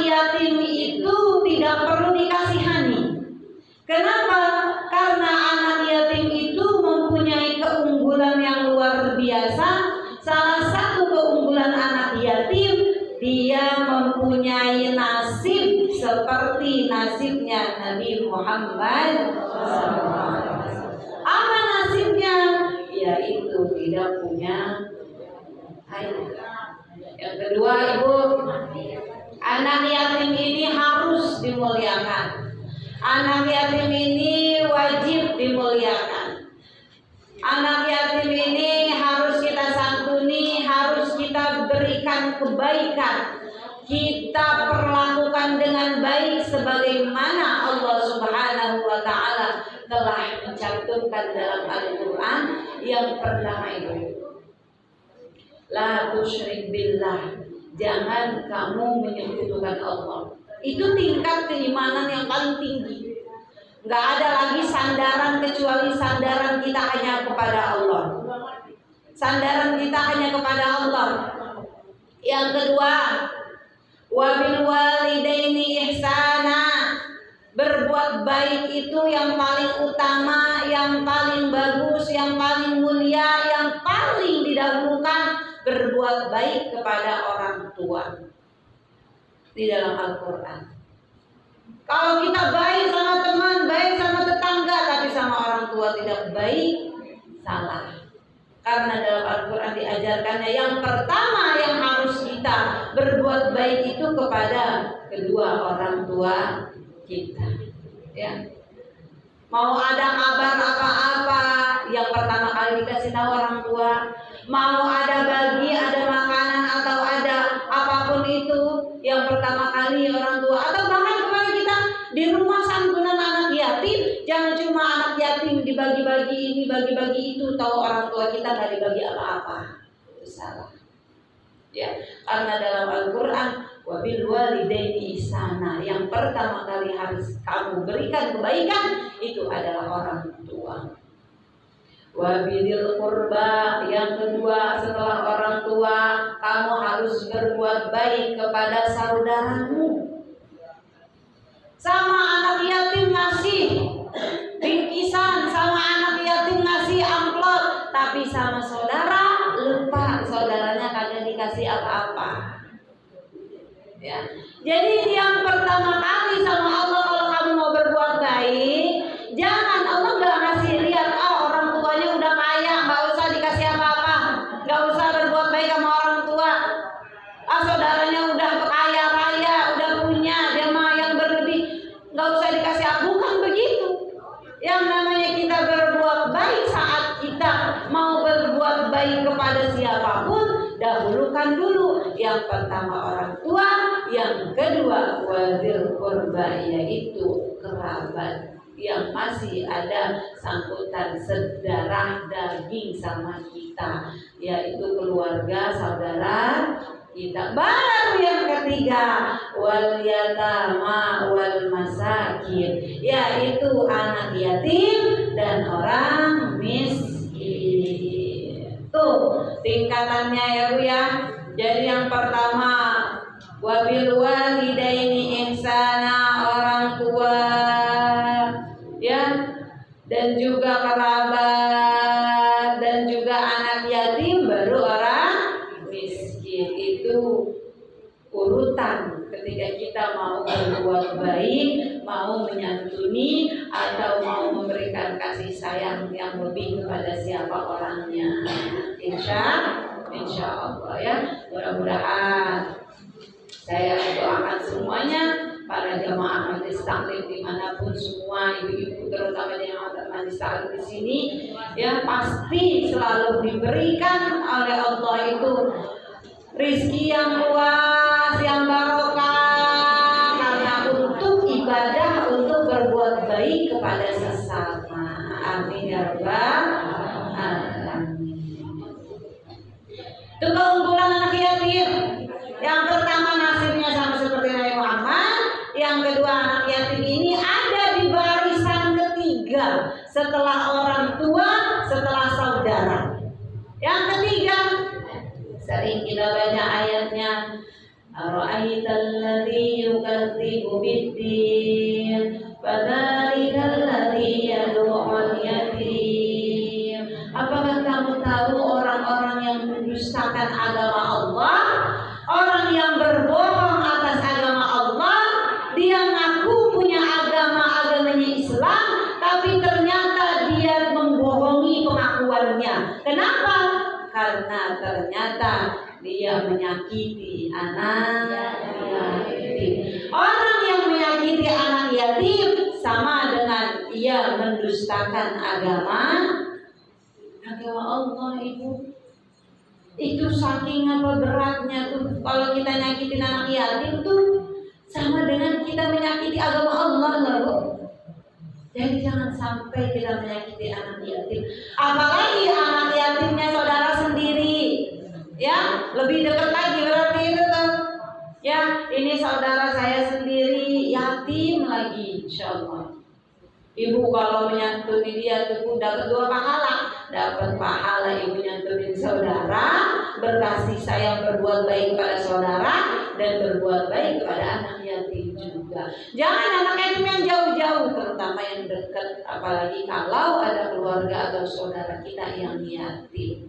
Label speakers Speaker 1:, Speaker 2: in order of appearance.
Speaker 1: yatim itu tidak perlu dikasihani. Kenapa? Karena anak yatim itu mempunyai keunggulan yang luar biasa. Salah satu keunggulan anak yatim, dia mempunyai nasib seperti nasibnya Nabi Muhammad SAW. Apa nasibnya? Yaitu tidak punya ayah. Yang kedua, Ibu, anak yatim ini harus dimuliakan. Anak yatim ini wajib dimuliakan. Anak yatim ini harus kita santuni, harus kita berikan kebaikan. Kita perlakukan dengan baik sebagaimana Allah Subhanahu wa taala telah mencantumkan dalam Al-Qur'an. Yang pertama itu, la tusyrik billah, jangan kamu menyekutukan Allah. Itu tingkat keimanan yang paling tinggi. Nggak ada lagi sandaran kecuali sandaran kita hanya kepada Allah. Sandaran kita hanya kepada Allah. Yang kedua, wabil walidaini ihsana, berbuat baik itu yang paling utama, yang paling bagus, yang paling mulia, yang paling didahulukan, berbuat baik kepada orang tua. Di dalam Al-Quran, kalau kita baik sama teman, baik sama tetangga, tapi sama orang tua tidak baik, salah. Karena dalam Al-Quran diajarkannya yang pertama yang harus kita berbuat baik itu kepada kedua orang tua kita. Ya. Mau ada kabar apa-apa, yang pertama kali dikasih tahu orang tua. Mau ada bagi, ada makanan atau ada apapun itu, yang pertama kali orang tua. Atau bahkan kepada kita di rumah santunan anak yatim, jangan cuma anak yatim dibagi-bagi ini, bagi-bagi itu, tahu orang tua kita nggak dibagi apa-apa. Itu salah. Ya, karena dalam Al-Quran, wabil walidaini ihsana, yang pertama kali harus kamu berikan kebaikan itu adalah orang tua. Wabilil qurba, yang kedua setelah orang tua, kamu harus berbuat baik kepada saudaramu. Sama anak yatim ngasih bingkisan, sama anak yatim ngasih amplop, tapi sama saudara lupa, saudaranya kagak dikasih apa-apa. Ya. Jadi yang pertama kali sama Allah, kalau kamu mau berbuat baik, jangan Allah nggak ngasih lihat, orang tuanya udah kaya, nggak usah dikasih apa-apa, nggak usah berbuat baik sama orang tua. Saudaranya udah kaya raya, udah punya, dia mah yang berlebih, nggak usah dikasih apa. Bukan begitu. Yang namanya kita berbuat baik, saat kita mau berbuat baik kepada siapapun, dahulukan dulu yang pertama orang tua, yang kedua wadzil qurba, yaitu kerabat yang masih ada sangkutan sedarah daging sama kita, yaitu keluarga saudara kita. Baru yang ketiga wal yatama wal masakin, yaitu anak yatim dan orang miskin. Tuh tingkatannya ya Bu ya. Jadi yang pertama wabil walidaini ihsana, orang tua ya, dan juga kerabat, dan juga anak yatim, baru orang miskin. Itu urutan ketika kita mau berbuat baik, mau menyantuni, atau mau memberikan kasih sayang yang lebih kepada siapa orangnya. Insya Allah ya. Mudah-mudahan saya doakan semuanya, para jamaah majelis taklim dimanapun semua, ibu-ibu terutama yang ada majelis taklim di sini, ya pasti selalu diberikan oleh Allah itu rizki yang luas, yang barokah, karena untuk ibadah, untuk berbuat baik kepada sesama. Amin ya rabbal alamin. Itu keunggulan anak yatim. Yang pertama nasibnya sama seperti Nabi Muhammad. Yang kedua, anak yatim ini ada di barisan ketiga setelah orang tua, setelah saudara. Yang ketiga, sering kita baca ayatnya, ara'aital ladzi karena ternyata dia menyakiti anak yatim. Orang yang menyakiti anak yatim sama dengan ia mendustakan agama Allah, Ibu. Itu saking apa beratnya tuh kalau kita nyakitin anak yatim tuh sama dengan kita menyakiti agama Allah loh. Jadi jangan sampai kita menyakiti anak yatim. Apalagi anak yatimnya saudara sendiri. Ya, lebih dekat lagi berarti itu tuh. Ya, ini saudara saya sendiri yatim lagi, insyaallah. Ibu kalau menyantuni dia tuh dapat 2 pahala. Dapat pahala ibu nyantunin saudara, berkasih sayang, berbuat baik pada saudara, dan berbuat baik kepada anak yatim juga. Jangan anak yatim yang jauh-jauh, terutama yang dekat, apalagi kalau ada keluarga atau saudara kita yang yatim.